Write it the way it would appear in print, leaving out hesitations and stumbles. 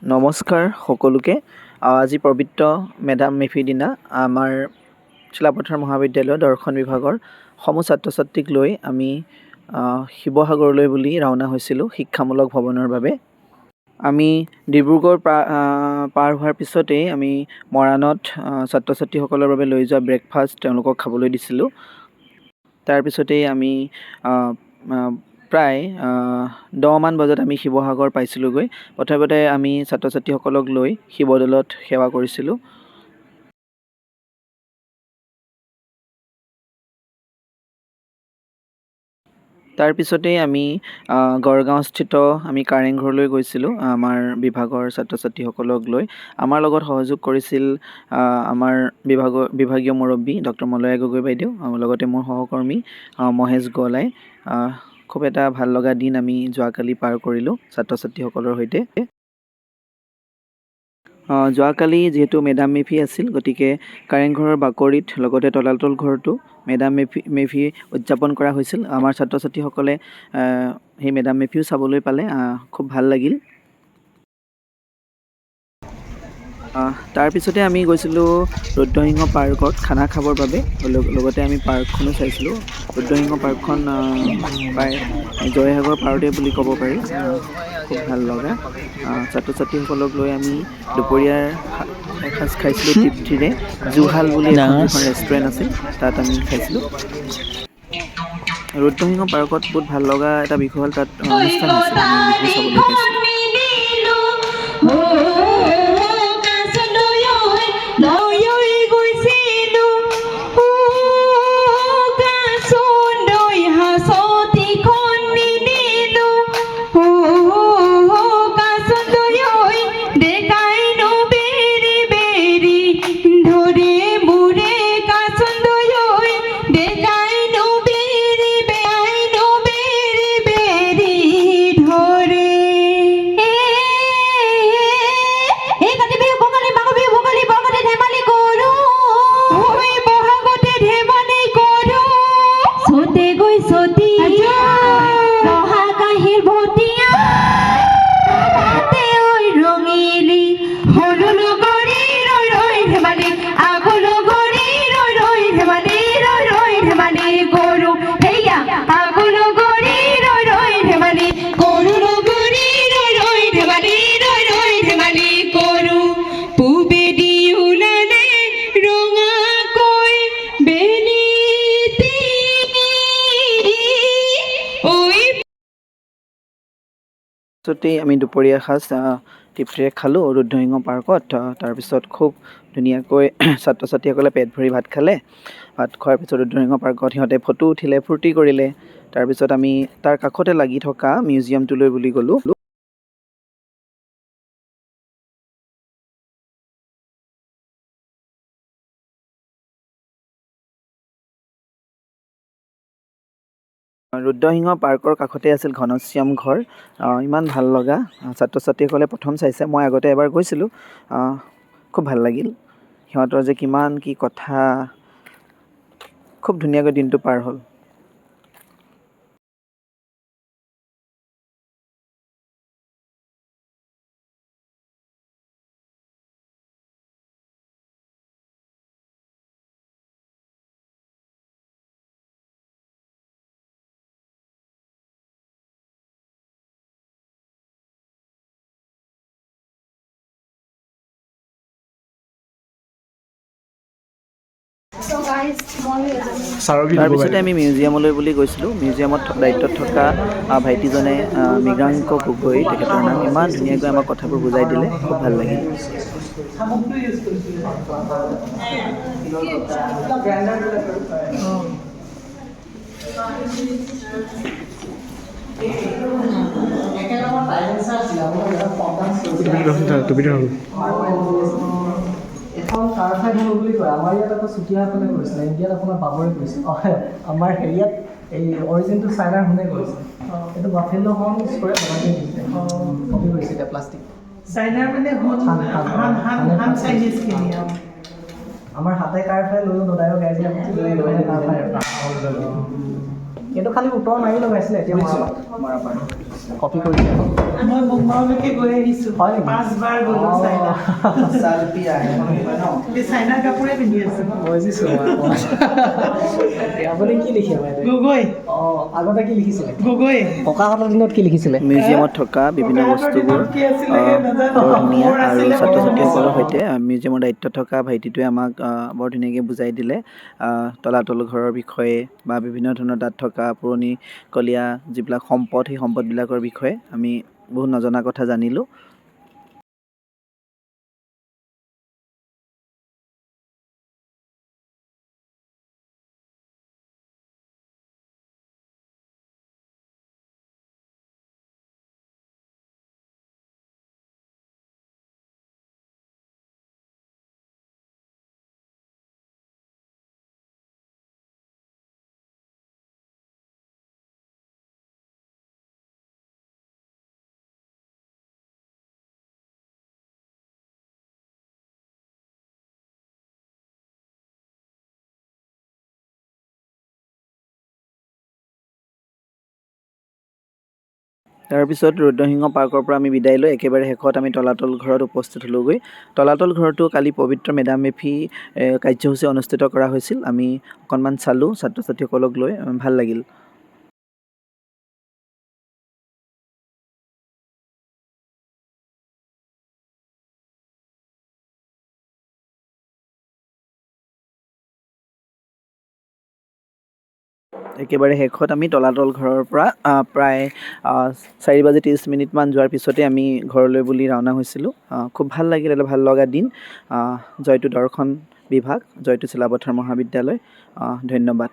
নমস্কাৰ সকলোকে। আজি পবিত্ৰ মেডাম মেফিৰ দিনা আমাৰ চিলাপথাৰ মহাবিদ্যালয়ৰ দৰ্শন বিভাগৰ সমূহ ছাত্ৰ ছাত্ৰীক লৈ আমি শিৱসাগৰলৈ বুলি ৰাওনা হৈছিলোঁ শিক্ষামূলক ভ্ৰমণৰ বাবে। আমি ডিব্ৰুগড় পাৰ হোৱাৰ পিছতেই আমি মৰাণত ছাত্ৰ ছাত্ৰীসকলৰ বাবে লৈ যোৱা ব্ৰেকফাষ্ট তেওঁলোকক খাবলৈ দিছিলোঁ। তাৰপিছতেই আমি প্ৰায় 10 মান বজাত আমি শিৱসাগৰ পাইছিলোঁগৈ। প্ৰথমতে আমি ছাত্ৰ ছাত্ৰীসকলক লৈ শিৱদৌলত সেৱা কৰিছিলোঁ। তাৰপিছতেই আমি গড়গাঁওস্থিত আমি কাৰেংঘৰলৈ গৈছিলোঁ আমাৰ বিভাগৰ ছাত্ৰ ছাত্ৰীসকলক লৈ। আমাৰ লগত সহযোগ কৰিছিল আমাৰ বিভাগীয় মুৰব্বী ডক্টৰ মলয়া গগৈ বাইদেউ, লগতে মোৰ সহকৰ্মী মহেশ গোৱালাই। খুব এটা ভাল লগা দিন আমি যোৱাকালি পাৰ কৰিলোঁ ছাত্ৰ ছাত্ৰীসকলৰ সৈতে। যোৱাকালি যিহেতু মেডাম মেফি আছিল, গতিকে কাৰেংঘৰৰ বাকৰিত লগতে তলাতল ঘৰতো মেডাম মেফি উদযাপন কৰা হৈছিল। আমাৰ ছাত্ৰ ছাত্ৰীসকলে সেই মেডাম মেফিও চাবলৈ পালে, খুব ভাল লাগিল। তাৰপিছতে আমি গৈছিলোঁ ৰুদ্ৰসিংহ পাৰ্কত খানা খাবৰ বাবে, লগতে আমি পাৰ্কখনো চাইছিলোঁ। ৰুদ্ৰসিংহ পাৰ্কখন প্ৰায় জয়সাগৰ পাৰতে বুলি ক'ব পাৰি, খুব ভাল লগা। ছাত্ৰ ছাত্ৰীসকলক লৈ আমি দুপৰীয়াৰ এসাঁজ খাইছিলোঁ তৃপ্তিৰে। জুহাল বুলি এখন ৰেষ্টুৰেণ্ট আছিল, তাত আমি খাইছিলোঁ। ৰুদ্ৰসিংহ পাৰ্কত বহুত ভাল লগা এটা বিষয় হ'ল তাত অনুষ্ঠান হৈছিল, আমি বিহু চাবলৈ পাইছিলোঁ। তাৰপিছতেই আমি দুপৰীয়া সাঁজ তৃপ্তিৰে খালোঁ ৰুদ্ৰসিংহ পাৰ্কত। তাৰপিছত খুব ধুনীয়াকৈ ছাত্ৰ ছাত্ৰীসকলে পেট ভৰি ভাত খালে। ভাত খোৱাৰ পিছত ৰুদ্ৰসিংহ পাৰ্কত সিহঁতে ফটো উঠিলে, ফূৰ্তি কৰিলে। তাৰপিছত আমি তাৰ কাষতে লাগি থকা মিউজিয়ামটোলৈ বুলি গ'লোঁ। ৰুদ্ৰসিংহ পাৰ্কৰ কাষতে আছিল ঘনশ্যাম ঘৰ, ইমান ভাল লগা। ছাত্ৰ ছাত্ৰীসকলে প্ৰথম চাইছে, মই আগতে এবাৰ গৈছিলোঁ, খুব ভাল লাগিল। সিহঁতৰ যে কিমান কি কথা, খুব ধুনীয়াকৈ দিনটো পাৰ হ'ল। তাৰপিছতে আমি মিউজিয়ামলৈ বুলি গৈছিলোঁ। মিউজিয়ামত দায়িত্বত থকা ভাইটিজনে মৃগাংক গগৈ, তেখেতৰ নাম, ইমান ধুনীয়াকৈ আমাক কথাবোৰ বুজাই দিলে, খুব ভাল লাগিল। এখন কাৰখাই ধনু বুলি কয়, আমাৰ ইয়াত আকৌ চুতীয়াসকলে কৈছিলে, ইণ্ডিয়াত আপোনাৰ বাবৰে কৈছে। আমাৰ হেৰিয়াত এই অৰিজিনটো চাইনাৰ শুনে কৈছে। এইটো বাফেলো হৰ্ন ইউজ কৰে, কপি কৰিছে এতিয়া প্লাষ্টিক। চাইনাৰ মানে হান চাইনিজ কিনি আমাৰ হাতে কাৰখাই লৈ দদায়ো গাইছে, কাৰখাই এইটো খালি উত্তৰ মাৰি লগাইছিলে, এতিয়া মৰাপাট। কপি কৰিছে মই মুম্বাইলৈকে গৈ আহিছো হয় নেকি? 5 বাৰ গ'লো চাইনা এই চাইনাৰ কাপোৰে পিন্ধি আছো বুজিছোঁ আপুনি কি লিখে বাইদেউ গগৈ অঁ আগতে কি লিখিছিলে গগৈ ককাহঁতৰ দিনত কি লিখিছিলে মিউজিয়ামত থকা বিভিন্ন বস্তুবোৰ বৰ ধুনীয়া আৰু ছাত্ৰ ছাত্ৰীসকলৰ সৈতে মিউজিয়ামৰ দায়িত্বত থকা ভাইটিটোৱে আমাক বৰ ধুনীয়াকৈ বুজাই দিলে তলাতল ঘৰৰ বিষয়ে বা বিভিন্ন ধৰণৰ তাত থকা পুৰণিকলীয়া যিবিলাক সম্পদ সেই সম্পদবিলাকৰ বিষয়ে আমি বহুত নজনা কথা জানিলোঁ। তাৰপিছত ৰুদ্ৰসিংহ পাৰ্কৰ পৰা আমি বিদায় লৈ একেবাৰে শেষত আমি তলাতল ঘৰত উপস্থিত হ'লোঁগৈ। তলাতল ঘৰটো কালি পবিত্ৰ মেডাম মেফি কাৰ্যসূচী অনুষ্ঠিত কৰা হৈছিল। আমি অকণমান চালোঁ ছাত্ৰ ছাত্ৰীসকলক লৈ ভাল লাগিল। একেবাৰে শেষত আমি তলাতল ঘৰৰ পৰা প্ৰায় 4:30 যোৱাৰ পিছতে আমি ঘৰলৈ বুলি ৰাওনা হৈছিলোঁ। খুব ভাল লাগিল, এটা ভাল লগা দিন। জয়টো দৰ্শন বিভাগ, জয়টো চিলাপথাৰ মহাবিদ্যালয়। ধন্যবাদ।